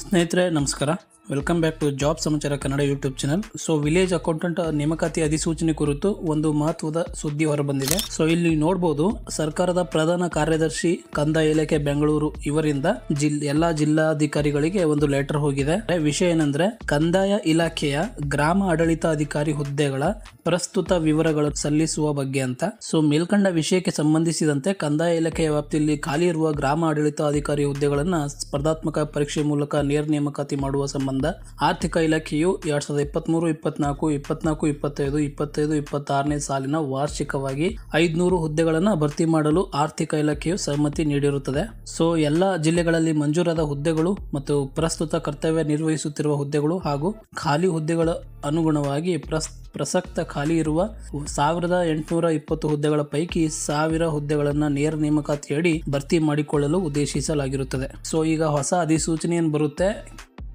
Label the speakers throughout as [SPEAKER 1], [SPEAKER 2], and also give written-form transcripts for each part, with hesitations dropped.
[SPEAKER 1] ಸ್ನೇಹಿತರೆ ನಮಸ್ಕಾರ, welcome back to job ಸಮಾಚಾರ Kannada YouTube channel. So village accountant ನೇಮಕಾತಿ ಅಧಿಸೂಚನೆ ಕುರಿತು ಒಂದು ಮಹತ್ವದ ಸುದ್ದಿ ಹೊರಬಂದಿದೆ. ಸೊ ಇಲ್ಲಿ ನೋಡಬಹುದು, ಸರ್ಕಾರದ ಪ್ರಧಾನ ಕಾರ್ಯದರ್ಶಿ ಕಂದಾಯ ಇಲಾಖೆ ಬೆಂಗಳೂರು ಇವರಿಂದ ಎಲ್ಲಾ ಜಿಲ್ಲಾಧಿಕಾರಿಗಳಿಗೆ ಒಂದು ಲೆಟರ್ ಹೋಗಿದೆ. ವಿಷಯ ಏನಂದ್ರೆ, ಕಂದಾಯ ಇಲಾಖೆಯ ಗ್ರಾಮ ಆಡಳಿತ ಅಧಿಕಾರಿ ಹುದ್ದೆಗಳ ಪ್ರಸ್ತುತ ವಿವರಗಳನ್ನು ಸಲ್ಲಿಸುವ ಬಗ್ಗೆ ಅಂತ. ಸೊ ಮೇಲ್ಕಂಡ ವಿಷಯಕ್ಕೆ ಸಂಬಂಧಿಸಿದಂತೆ ಕಂದಾಯ ಇಲಾಖೆಯ ವ್ಯಾಪ್ತಿಯಲ್ಲಿ ಖಾಲಿ ಇರುವ ಗ್ರಾಮ ಆಡಳಿತ ಅಧಿಕಾರಿ ಹುದ್ದೆಗಳನ್ನ ಸ್ಪರ್ಧಾತ್ಮಕ ಪರೀಕ್ಷೆ ಮೂಲಕ ನೇರ ನೇಮಕಾತಿ ಮಾಡುವ ಸಂಬಂಧ ಆರ್ಥಿಕ ಇಲಾಖೆಯು 2023-24, 24-25, 25-26ನೇ ಸಾಲಿನ ವಾರ್ಷಿಕವಾಗಿ 500 ಹುದ್ದೆಗಳನ್ನು ಭರ್ತಿ ಮಾಡಲು ಆರ್ಥಿಕ ಇಲಾಖೆಯು ಸಮ್ಮತಿ ನೀಡಿರುತ್ತದೆ. ಸೊ ಎಲ್ಲ ಜಿಲ್ಲೆಗಳಲ್ಲಿ ಮಂಜೂರಾದ ಹುದ್ದೆಗಳು ಮತ್ತು ಪ್ರಸ್ತುತ ಕರ್ತವ್ಯ ನಿರ್ವಹಿಸುತ್ತಿರುವ ಹುದ್ದೆಗಳು ಹಾಗೂ ಖಾಲಿ ಹುದ್ದೆಗಳ ಅನುಗುಣವಾಗಿ ಪ್ರಸಕ್ತ ಖಾಲಿ ಇರುವ 1820 ಹುದ್ದೆಗಳ ಪೈಕಿ 1000 ಹುದ್ದೆಗಳನ್ನು ನೇರ ನೇಮಕಾತಿಯಡಿ ಭರ್ತಿ ಮಾಡಿಕೊಳ್ಳಲು ಉದ್ದೇಶಿಸಲಾಗಿರುತ್ತದೆ. ಸೊ ಈಗ ಹೊಸ ಅಧಿಸೂಚನೆ ಏನು ಬರುತ್ತೆ,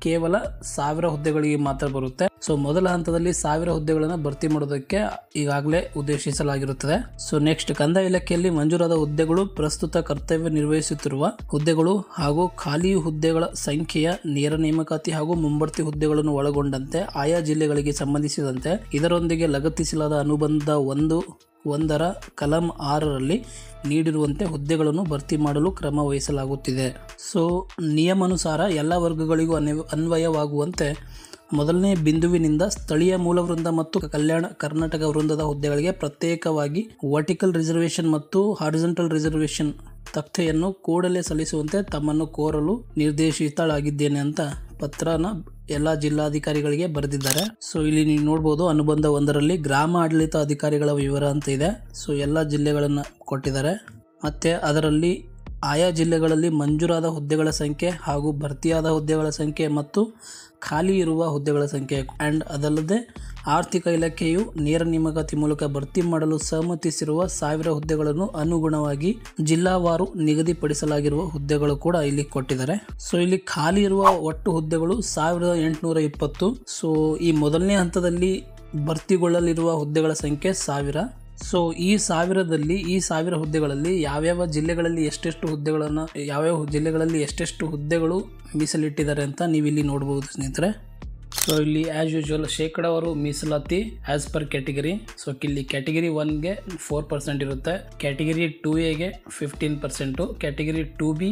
[SPEAKER 1] ಕೇವಲ 1000 ಹುದ್ದೆಗಳಿಗೆ ಮಾತ್ರ ಬರುತ್ತೆ. ಸೊ ಮೊದಲ ಹಂತದಲ್ಲಿ 1000 ಹುದ್ದೆಗಳನ್ನು ಭರ್ತಿ ಮಾಡೋದಕ್ಕೆ ಈಗಾಗಲೇ ಉದ್ದೇಶಿಸಲಾಗಿರುತ್ತದೆ. ಸೊ ನೆಕ್ಸ್ಟ್, ಕಂದಾಯ ಇಲಾಖೆಯಲ್ಲಿ ಮಂಜೂರಾದ ಹುದ್ದೆಗಳು, ಪ್ರಸ್ತುತ ಕರ್ತವ್ಯ ನಿರ್ವಹಿಸುತ್ತಿರುವ ಹುದ್ದೆಗಳು ಹಾಗೂ ಖಾಲಿ ಹುದ್ದೆಗಳ ಸಂಖ್ಯೆಯ ನೇರ ನೇಮಕಾತಿ ಹಾಗೂ ಮುಂಬಡ್ತಿ ಹುದ್ದೆಗಳನ್ನು ಒಳಗೊಂಡಂತೆ ಆಯಾ ಜಿಲ್ಲೆಗಳಿಗೆ ಸಂಬಂಧಿಸಿದಂತೆ ಇದರೊಂದಿಗೆ ಲಗತ್ತಿಸಲಾದ ಅನುಬಂಧ 1ರ ಕಲಂ 6ರಲ್ಲಿ ನೀಡಿರುವಂತೆ ಹುದ್ದೆಗಳನ್ನು ಭರ್ತಿ ಮಾಡಲು ಕ್ರಮ ವಹಿಸಲಾಗುತ್ತಿದೆ. ಸೊ ನಿಯಮಾನುಸಾರ ಎಲ್ಲ ವರ್ಗಗಳಿಗೂ ಅನ್ವಯವಾಗುವಂತೆ ಮೊದಲನೇ ಬಿಂದುವಿನಿಂದ ಸ್ಥಳೀಯ ಮೂಲ ವೃಂದ ಮತ್ತು ಕಲ್ಯಾಣ ಕರ್ನಾಟಕ ವೃಂದದ ಹುದ್ದೆಗಳಿಗೆ ಪ್ರತ್ಯೇಕವಾಗಿ ವರ್ಟಿಕಲ್ ರಿಸರ್ವೇಷನ್ ಮತ್ತು ಹಾರಿಜಾಂಟಲ್ ರಿಸರ್ವೇಷನ್ ತಖ್ತೆಯನ್ನು ಕೂಡಲೇ ಸಲ್ಲಿಸುವಂತೆ ತಮ್ಮನ್ನು ಕೋರಲು ನಿರ್ದೇಶಿತಳಾಗಿದ್ದೇನೆ ಅಂತ ಪತ್ರನ ಎಲ್ಲ ಜಿಲ್ಲಾಧಿಕಾರಿಗಳಿಗೆ ಬರೆದಿದ್ದಾರೆ. ಸೊ ಇಲ್ಲಿ ನೀವು ನೋಡಬಹುದು, ಅನುಬಂಧ 1ರಲ್ಲಿ ಗ್ರಾಮ ಆಡಳಿತ ಅಧಿಕಾರಿಗಳ ವಿವರ ಅಂತ ಇದೆ. ಸೊ ಎಲ್ಲ ಜಿಲ್ಲೆಗಳನ್ನು ಕೊಟ್ಟಿದ್ದಾರೆ. ಮತ್ತೆ ಅದರಲ್ಲಿ ಆಯಾ ಜಿಲ್ಲೆಗಳಲ್ಲಿ ಮಂಜೂರಾದ ಹುದ್ದೆಗಳ ಸಂಖ್ಯೆ ಹಾಗೂ ಭರ್ತಿಯಾದ ಹುದ್ದೆಗಳ ಸಂಖ್ಯೆ ಮತ್ತು ಖಾಲಿ ಇರುವ ಹುದ್ದೆಗಳ ಸಂಖ್ಯೆ ಅಂಡ್ ಅದಲ್ಲದೆ ಆರ್ಥಿಕ ಇಲಾಖೆಯು ನೇರ ನೇಮಕಾತಿ ಮೂಲಕ ಭರ್ತಿ ಮಾಡಲು ಸಮ್ಮತಿಸಿರುವ 1000 ಹುದ್ದೆಗಳನ್ನು ಅನುಗುಣವಾಗಿ ಜಿಲ್ಲಾವಾರು ನಿಗದಿಪಡಿಸಲಾಗಿರುವ ಹುದ್ದೆಗಳು ಕೂಡ ಇಲ್ಲಿ ಕೊಟ್ಟಿದ್ದಾರೆ. ಸೊ ಇಲ್ಲಿ ಖಾಲಿ ಇರುವ ಒಟ್ಟು ಹುದ್ದೆಗಳು 1820. ಸೊ ಈ ಮೊದಲನೇ ಹಂತದಲ್ಲಿ ಭರ್ತಿಗೊಳ್ಳಲಿರುವ ಹುದ್ದೆಗಳ ಸಂಖ್ಯೆ 1000. ಸೊ ಈ 1000 ಹುದ್ದೆಗಳಲ್ಲಿ ಯಾವ್ಯಾವ ಜಿಲ್ಲೆಗಳಲ್ಲಿ ಎಷ್ಟೆಷ್ಟು ಹುದ್ದೆಗಳು ಮೀಸಲಿಟ್ಟಿದ್ದಾರೆ ಅಂತ ನೀವು ಇಲ್ಲಿ ನೋಡಬಹುದು ಸ್ನೇಹಿತರೆ. ಸೊ ಇಲ್ಲಿ ಆಸ್ ಯೂಶುವಲ್ ಶೇಕಡಾವಾರು ಮೀಸಲಾತಿ ಆಸ್ ಪರ್ ಕ್ಯಾಟಗರಿ. ಸೊ ಇಲ್ಲಿ ಕ್ಯಾಟಗರಿ 1ಗೆ 4% ಇರುತ್ತೆ, category 2A 15%, category 2B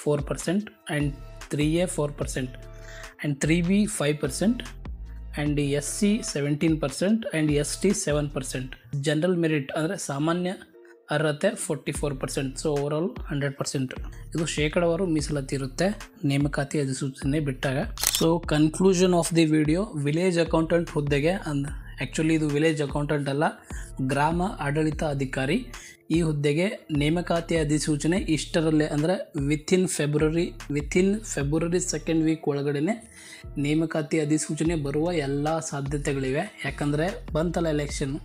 [SPEAKER 1] 4% and 3A 4% and 3B 5% and SC 17% and ST 7%. General merit ಅಂದರೆ ಸಾಮಾನ್ಯ ಅರ್ಹತೆ 44%. So overall 100%. ಇದು ಶೇಕಡಾವಾರು ಮೀಸಲಾತಿ ಇರುತ್ತೆ ನೇಮಕಾತಿ ಅಧಿಸೂಚನೆ ಬಿಟ್ಟಾಗ. So conclusion of the video, village accountant ಹುದ್ದೆಗೆ ಆ್ಯಕ್ಚುಲಿ ಇದು ವಿಲೇಜ್ ಅಕೌಂಟೆಂಟ್ ಅಲ್ಲ, ಗ್ರಾಮ ಆಡಳಿತ ಅಧಿಕಾರಿ. ಈ ಹುದ್ದೆಗೆ ನೇಮಕಾತಿ ಅಧಿಸೂಚನೆ ಇಷ್ಟರಲ್ಲೇ ಅಂದರೆ ವಿತಿನ್ ಫೆಬ್ರವರಿ 2nd ವೀಕ್ ಒಳಗಡೆ ನೇಮಕಾತಿ ಅಧಿಸೂಚನೆ ಬರುವ ಎಲ್ಲ ಸಾಧ್ಯತೆಗಳಿವೆ. ಯಾಕಂದರೆ ಬಂತಲ್ಲ ಎಲೆಕ್ಷನ್,